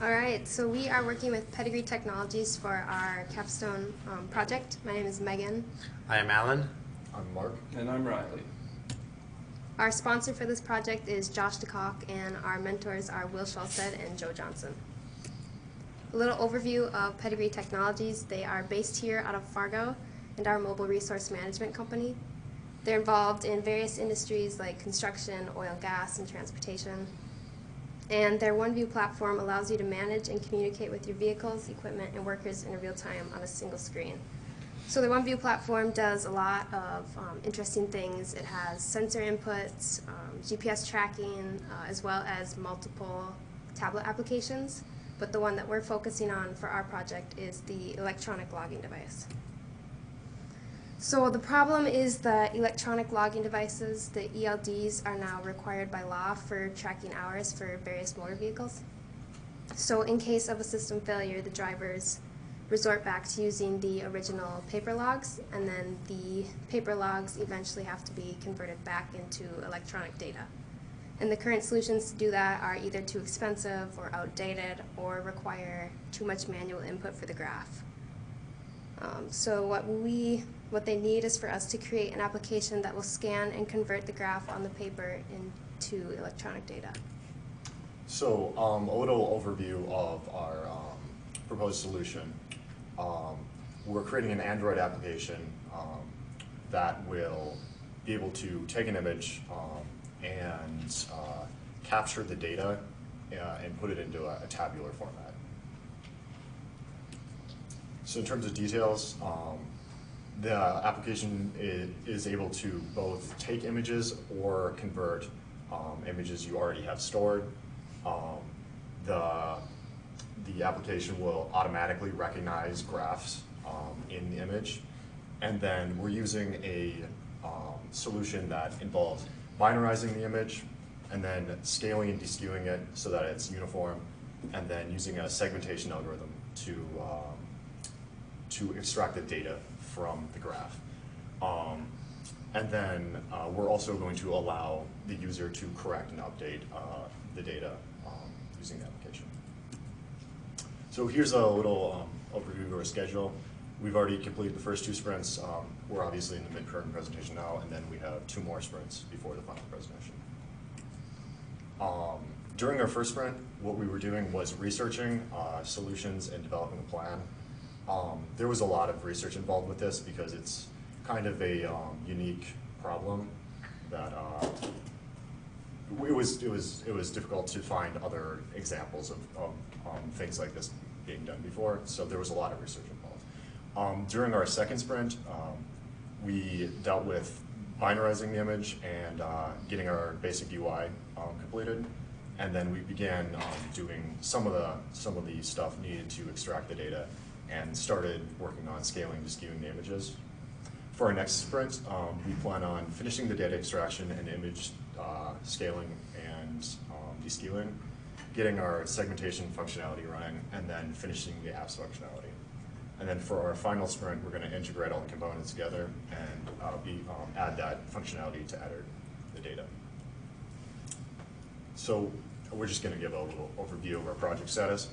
All right, so we are working with Pedigree Technologies for our capstone project. My name is Megan. I am Alan. I'm Mark. And I'm Riley. Our sponsor for this project is Josh DeCock, and our mentors are Will Schulstead and Joe Johnson. A little overview of Pedigree Technologies. They are based here out of Fargo and are a mobile resource management company. They're involved in various industries like construction, oil, gas, and transportation. And their OneView platform allows you to manage and communicate with your vehicles, equipment, and workers in real time on a single screen. So the OneView platform does a lot of interesting things. It has sensor inputs, GPS tracking, as well as multiple tablet applications. But the one that we're focusing on for our project is the electronic logging device. So the problem is the electronic logging devices, the ELDs, are now required by law for tracking hours for various motor vehicles. So in case of a system failure, the drivers resort back to using the original paper logs, and then the paper logs eventually have to be converted back into electronic data. And the current solutions to do that are either too expensive or outdated or require too much manual input for the graph. So what they need is for us to create an application that will scan and convert the graph on the paper into electronic data. So a little overview of our proposed solution. We're creating an Android application that will be able to take an image and capture the data and put it into a tabular format. So in terms of details, the application is able to both take images or convert images you already have stored. The application will automatically recognize graphs in the image, and then we're using a solution that involves binarizing the image and then scaling and deskewing it so that it's uniform, and then using a segmentation algorithm to extract the data from the graph. And then we're also going to allow the user to correct and update the data using the application. So here's a little overview of our schedule. We've already completed the first 2 sprints. We're obviously in the midterm presentation now, and then we have 2 more sprints before the final presentation. During our first sprint, what we were doing was researching solutions and developing a plan. There was a lot of research involved with this because it's kind of a unique problem that it was difficult to find other examples of things like this being done before, so there was a lot of research involved. During our second sprint, we dealt with binarizing the image and getting our basic UI completed, and then we began doing some of the stuff needed to extract the data, and started working on scaling and skewing the images. For our next sprint, we plan on finishing the data extraction and image scaling and deskewing, getting our segmentation functionality running, and then finishing the apps functionality. And then for our final sprint, we're going to integrate all the components together and add that functionality to enter the data. So we're just going to give a little overview of our project status.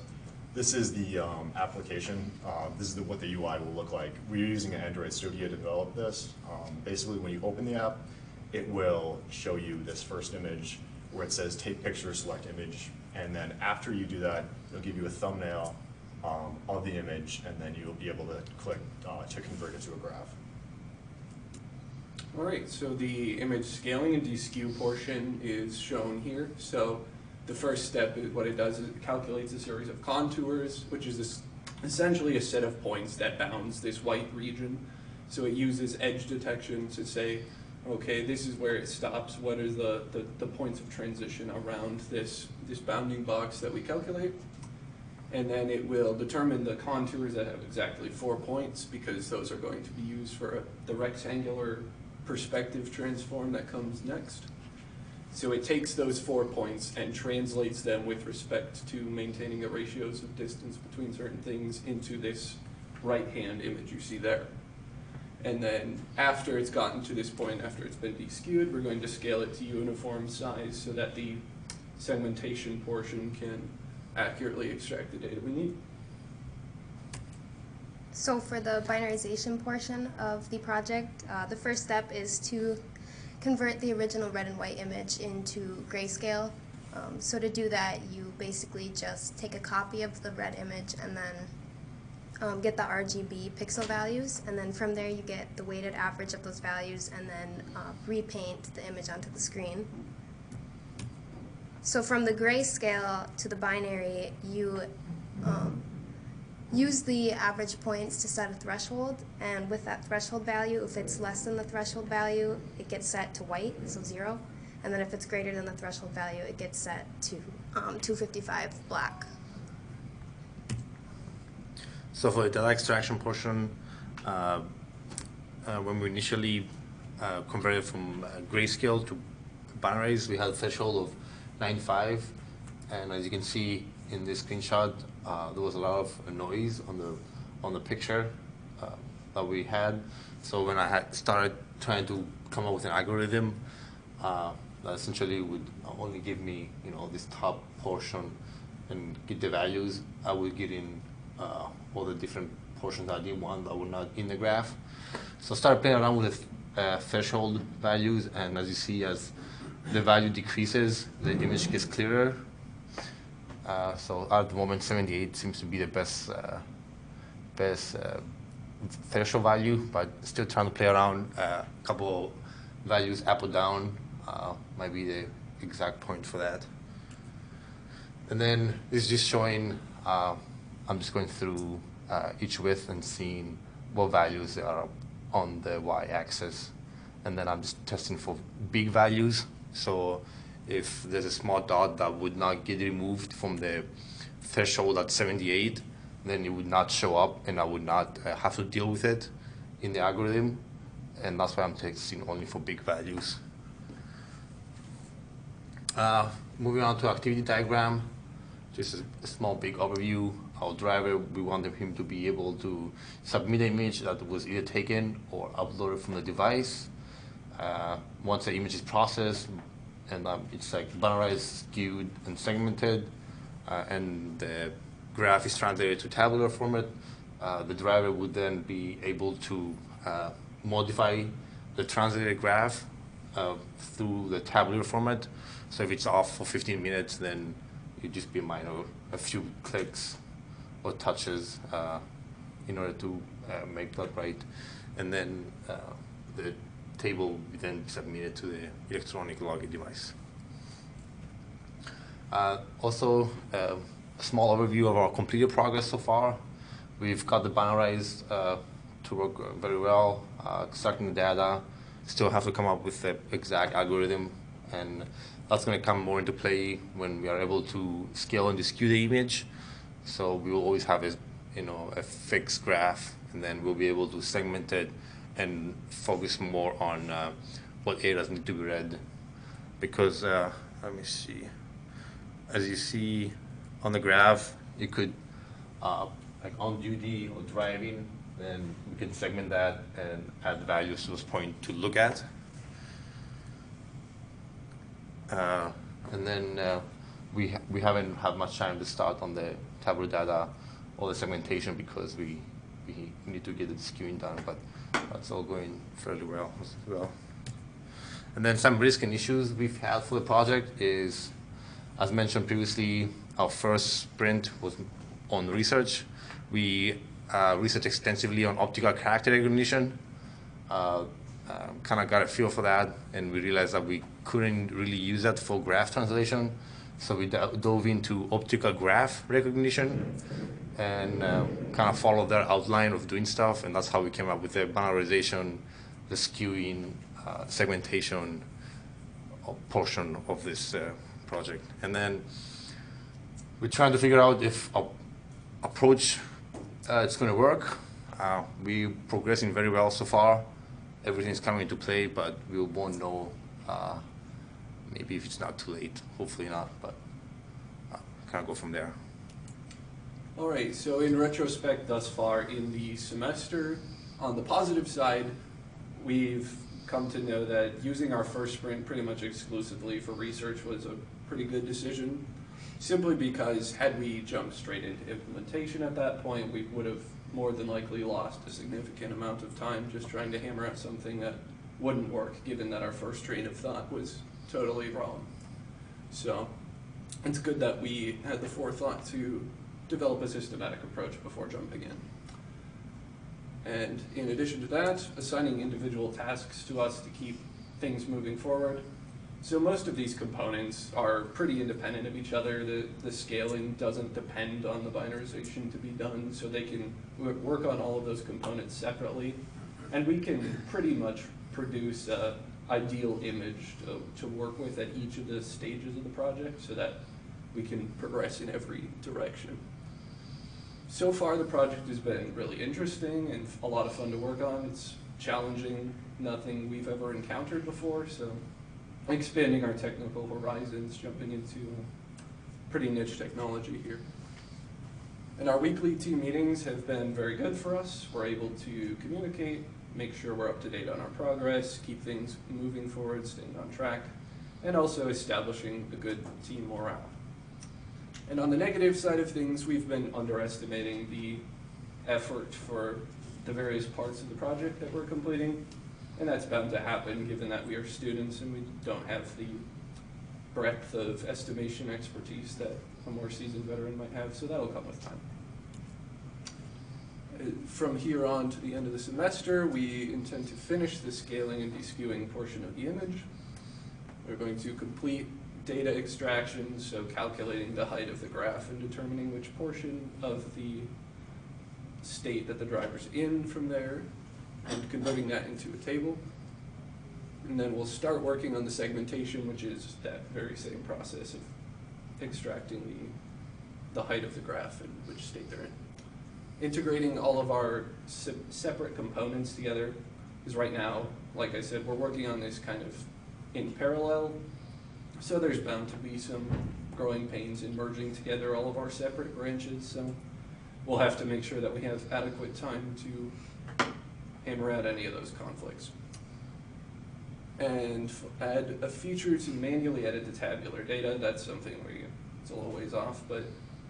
This is the application. This is what the UI will look like. We're using an Android Studio to develop this. Basically, when you open the app, it will show you this first image where it says take picture, select image, and then after you do that, it'll give you a thumbnail of the image, and then you'll be able to click to convert it to a graph. All right, so the image scaling and deskew portion is shown here. So the first step, what it does is it calculates a series of contours, which is essentially a set of points that bounds this white region. So it uses edge detection to say, okay, this is where it stops. What are the points of transition around this bounding box that we calculate? And then it will determine the contours that have exactly 4 points, because those are going to be used for the rectangular perspective transform that comes next. So it takes those 4 points and translates them with respect to maintaining the ratios of distance between certain things into this right-hand image you see there. And then after it's gotten to this point, after it's been deskewed, we're going to scale it to uniform size so that the segmentation portion can accurately extract the data we need. So for the binarization portion of the project, the first step is to convert the original red and white image into grayscale. So to do that, you basically just take a copy of the red image and then get the RGB pixel values, and then from there you get the weighted average of those values and then repaint the image onto the screen. So from the grayscale to the binary, you use the average points to set a threshold, and with that threshold value, if it's less than the threshold value, it gets set to white, so 0, and then if it's greater than the threshold value, it gets set to 255 black. So for the data extraction portion, when we initially converted from grayscale to binaries, we had a threshold of 95, and as you can see in this screenshot, there was a lot of noise on the picture that we had. So when I had started trying to come up with an algorithm that essentially would only give me, this top portion and get the values, I would get in all the different portions I didn't want that were not in the graph. So I started playing around with the threshold values, and as you see, as the value decreases, the image gets clearer. So at the moment, 78 seems to be the best threshold value, but still trying to play around. A couple values up or down might be the exact point for that. And then this is just showing, I'm just going through each width and seeing what values are on the y-axis. And then I'm just testing for big values. So if there's a small dot that would not get removed from the threshold at 78, then it would not show up and I would not have to deal with it in the algorithm. And that's why I'm testing only for big values. Moving on to activity diagram, just a small big overview. Our driver, we wanted him to be able to submit an image that was either taken or uploaded from the device. Once the image is processed, and it's like binarized, skewed, and segmented, and the graph is translated to tabular format, the driver would then be able to modify the translated graph through the tabular format. So if it's off for 15 minutes, then it'd just be a few clicks or touches in order to make that right. And then the table will be then submitted to the electronic logging device. Also, a small overview of our completed progress so far. We've got the binarized to work very well, extracting the data. Still have to come up with the exact algorithm, and that's going to come more into play when we are able to scale and skew the image. So we will always have a fixed graph, and then we'll be able to segment it and focus more on what areas need to be read. Because let me see, as you see on the graph, you could like on duty or driving, then we can segment that and add values to those points to look at. And then we haven't had much time to start on the tabular data or the segmentation because we need to get the skewing done, but that's all going fairly well as well. And then some risk and issues we've had for the project is, as mentioned previously, our first sprint was on research. We researched extensively on optical character recognition. Kind of got a feel for that, and we realized that we couldn't really use that for graph translation. So we dove into optical graph recognition and kind of followed their outline of doing stuff, and that's how we came up with the binarization, the skewing, segmentation portion of this project. And then we're trying to figure out if our approach it's going to work. We're progressing very well so far. Everything's coming into play, but we won't know maybe if it's not too late. Hopefully not, but kind of go from there. All right, so in retrospect thus far in the semester, on the positive side, we've come to know that using our first sprint pretty much exclusively for research was a pretty good decision. simply because had we jumped straight into implementation at that point, we would have more than likely lost a significant amount of time just trying to hammer out something that wouldn't work, given that our first train of thought was totally wrong. So it's good that we had the forethought to develop a systematic approach before jumping in. And in addition to that, assigning individual tasks to us to keep things moving forward. So most of these components are pretty independent of each other. The scaling doesn't depend on the binarization to be done, so they can work on all of those components separately. And we can pretty much produce an ideal image to work with at each of the stages of the project so that we can progress in every direction. So far, the project has been really interesting and a lot of fun to work on. It's challenging, nothing we've ever encountered before, so expanding our technical horizons, jumping into pretty niche technology here. And our weekly team meetings have been very good for us. We're able to communicate, make sure we're up to date on our progress, keep things moving forward, staying on track, and also establishing a good team morale. And on the negative side of things, we've been underestimating the effort for the various parts of the project that we're completing. And that's bound to happen given that we are students and we don't have the breadth of estimation expertise that a more seasoned veteran might have, so that'll come with time. From here on to the end of the semester, we intend to finish the scaling and deskewing portion of the image. We're going to complete data extraction, so calculating the height of the graph and determining which portion of the state that the driver's in from there, and converting that into a table. And then we'll start working on the segmentation, which is that very same process of extracting the height of the graph and which state they're in. Integrating all of our separate components together, because right now, like I said, we're working on this kind of in parallel. So there's bound to be some growing pains in merging together all of our separate branches. So we'll have to make sure that we have adequate time to hammer out any of those conflicts. And add a feature to manually edit the tabular data. That's something where it's a little ways off, but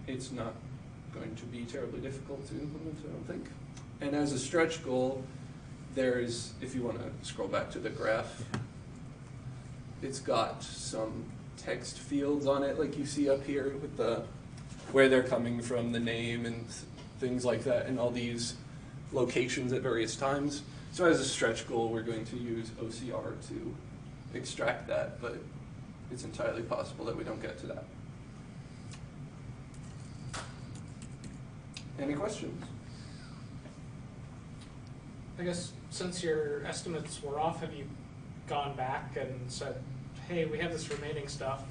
it's not going to be terribly difficult to implement, I don't think. And as a stretch goal, there's, if you want to scroll back to the graph, it's got some text fields on it, like you see up here with the where they're coming from, the name, and things like that, and all these locations at various times. So as a stretch goal, we're going to use OCR to extract that, but it's entirely possible that we don't get to that. Any questions? I guess since your estimates were off, have you gone back and said, hey, we have this remaining stuff.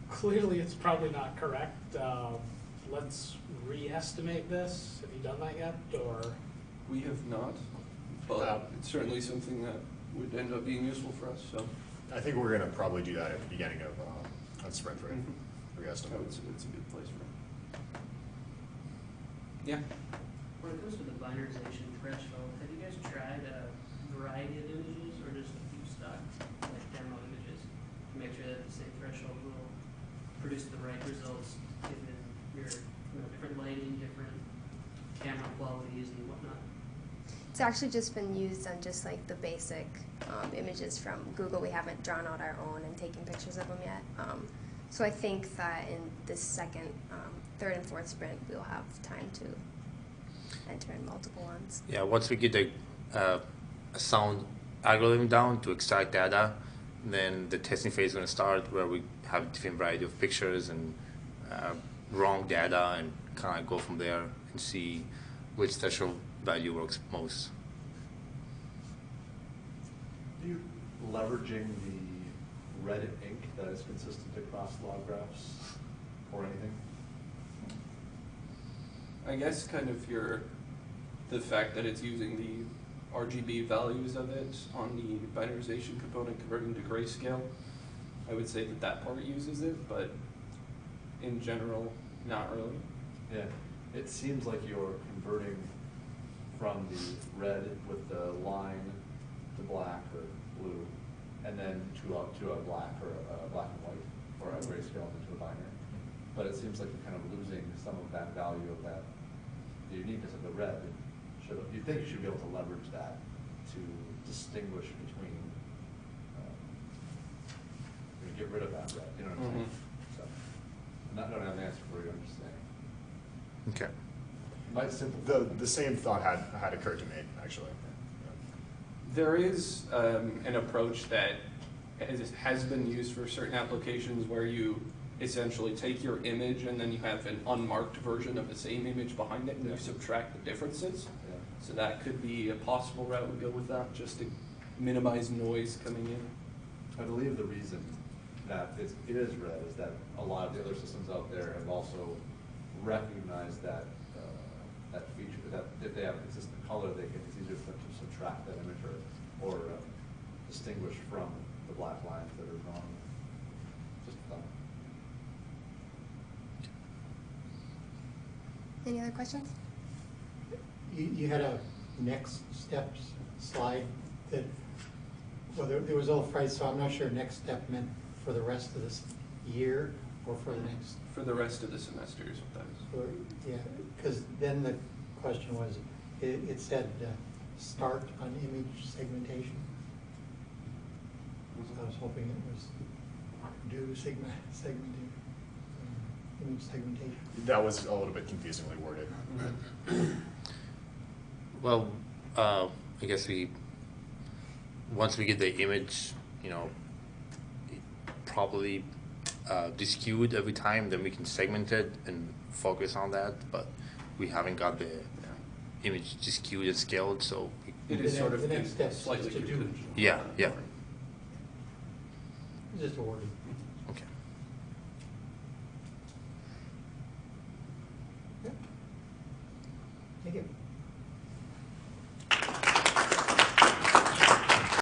Clearly it's probably not correct. Let's re-estimate this. Have you done that yet, or? We have not, but it's certainly something that would end up being useful for us. So I think we're going to probably do that at the beginning of on sprint rate. Re-estimate. It's a good place for it. Yeah. When it comes to the binarization threshold, have you guys tried a variety of images or just a few stock like demo images to make sure that the same threshold will produce the right results given your different lighting, different camera qualities and whatnot? It's actually just been used on just like the basic images from Google. We haven't drawn out our own and taken pictures of them yet. So I think that in this second, third and fourth sprint, we'll have time to enter in multiple ones. Yeah, once we get a sound algorithm down to extract data, then the testing phase is going to start where we have different variety of pictures and wrong data and kind of go from there and see which threshold value works most. Are you leveraging the red ink that is consistent across log graphs or anything? I guess kind of the fact that it's using the RGB values of it on the binarization component converting to grayscale, I would say that part uses it, but in general, not really. Yeah, it seems like you're converting from the red with the line to black or blue, and then to a black or a black and white, or a grayscale into a binary. but it seems like you're kind of losing some of that value of that, the uniqueness of the red. You think you should be able to leverage that to distinguish between, get rid of that red, you know what I'm saying? So, I don't have an answer for you, I'm just saying. Okay. Might simplify. The same thought had occurred to me, actually. There is an approach that has been used for certain applications where you essentially take your image and then you have an unmarked version of the same image behind it and you subtract the differences. Yeah. So that could be a possible route we go with that, just to minimize noise coming in. I believe the reason that it is red is that a lot of the other systems out there have also recognized that that feature, that if they have a consistent color, it's easier for them to subtract that image or distinguish from the black lines that are drawn. Just a thought. Any other questions? You had a next steps slide that, well, there was a little phrase, so I'm not sure next step meant for the rest of this year or for the next. For the rest of the semester is what that is. Or, yeah, because then the question was, it said start on image segmentation. So I was hoping it was do segmentation, image segmentation. That was a little bit confusingly worded. Well, I guess once we get the image, properly skewed every time, then we can segment it and focus on that. But we haven't got the image skewed and scaled, so It is sort of The next step is slightly to do. contingent. Yeah. It's just a wording. Okay. Yeah. Thank you.